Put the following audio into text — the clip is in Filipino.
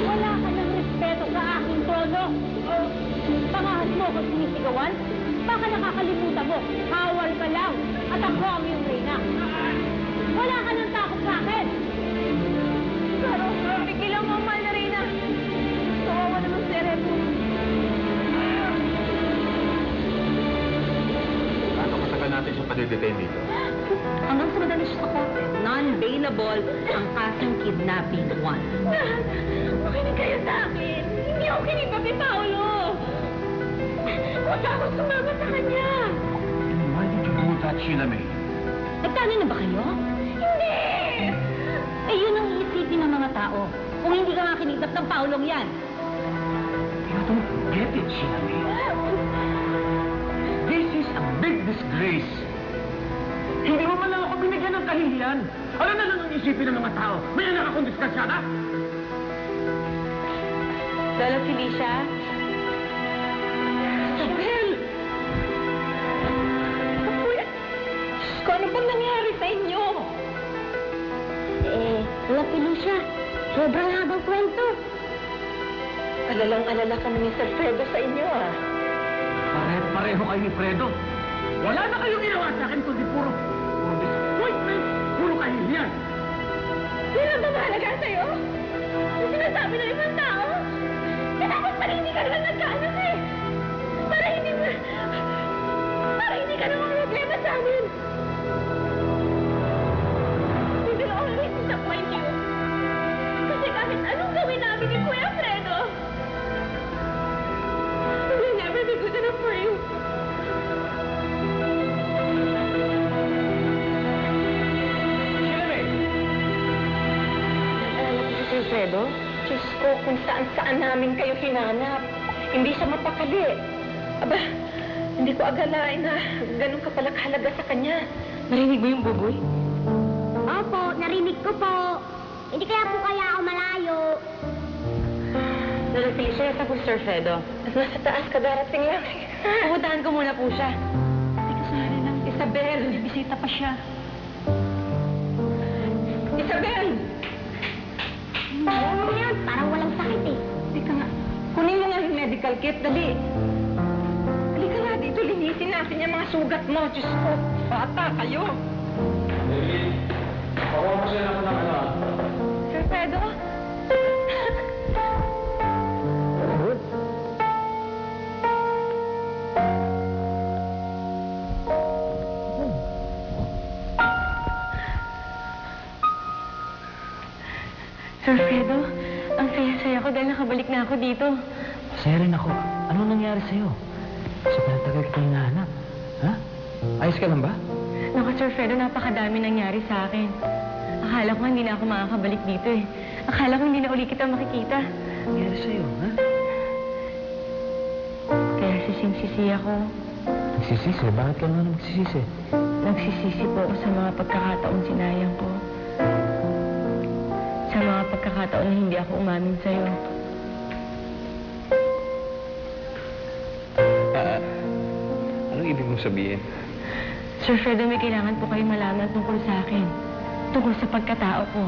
Wala ka ng respeto sa aking trono. Pangahas mo kung sinisigawan? Baka nakakalimutan mo, hawal ka lang at ako ang iyong reyna. Wala ka ng takot sa akin. Pero, pigilan mo ang mahal na reyna. Kawawa naman si Repo. Paano matagal natin siya padidetain dito? Hanggang sa madalas sa korte, non-bailable ang kasong kidnapping 1. Makinig kayo sa akin. Hindi ako kinidnap ni Paolo. Huwag ako sumama sa kanya. And why did you do that, Sheila May? Nagtalo na ba kayo? Hindi! Eh, yun ang iisipin ng mga tao. Kung hindi ka nga kinidnap ng Paulong yan. You don't get it, Sheila May. This is a big disgrace. Hindi mo man lang ako binigyan ng kahihiyan. Ano na lang ang isipin ng mga tao? May anak akong disgrasyada? Lola Felicia? Isabel! Diyos ko, ano bang nangyari sa inyo? Lola Felicia, sobrang habang kwento. Alalang-alala kami ni Sir Fredo sa inyo, ah. Pareho kayo ni Fredo. Wala na kayong ginawa sa akin kundi puro disappointment, puro kahihiyan. Sino ang mahalaga sa'yo? Yung sinasabi ng ibang tao? Dapat pala hindi ka naman nagkaanak eh. Para hindi ka naman problema sa amin. We will always disappoint you. Kasi kahit anong gawin namin ni Kuya Fredo, we will never be good enough for you. Sir Fredo? Diyos ko, kung saan-saan namin kayo hinanap. Hindi siya mapakali. Aba, hindi ko agalain na ganun ka pala kahalaga sa kanya. Narinig mo yung buboy? Opo, narinig ko po. Hindi kaya po kaya ako malayo. Lola Felicia, nasa po Sir Fredo. Nasa taas ka, darating lang. Pupuntahan ko muna po siya. Isabel! Bisita pa siya. Isabel! Ano yan? Parang walang sakit eh. Teka nga. Kunin mo nga yung medical kit, dali. Halika nga dito, linisin natin yung mga sugat mo. Diyos ko, bata kayo. David, pakuha mo siya ako ng ano. Sir Pedro? Sir Fredo, ang saya-saya ko dahil nakabalik na ako dito. Masaya rin ako. Anong nangyari sa'yo? Sobrang tagal kita hinahanap. Ha? Ayos ka lang ba? Naku, Sir Fredo, napakadami nangyari sa akin. Akala ko hindi na ako makakabalik dito eh. Akala ko hindi na uli kita makikita. Anong nangyari sa'yo, ha? Kaya sising-sisi ako. Nagsisisi? Bakit ka naman nagsisisi? Nagsisisi po ako sa mga pagkakataong sinayang ko. Sa mga pagkakataon na hindi ako umamin sa'yo. Anong ibig mong sabihin? Sir Fredo, may kailangan po kayo malaman tungkol sa akin. Tungkol sa pagkatao ko.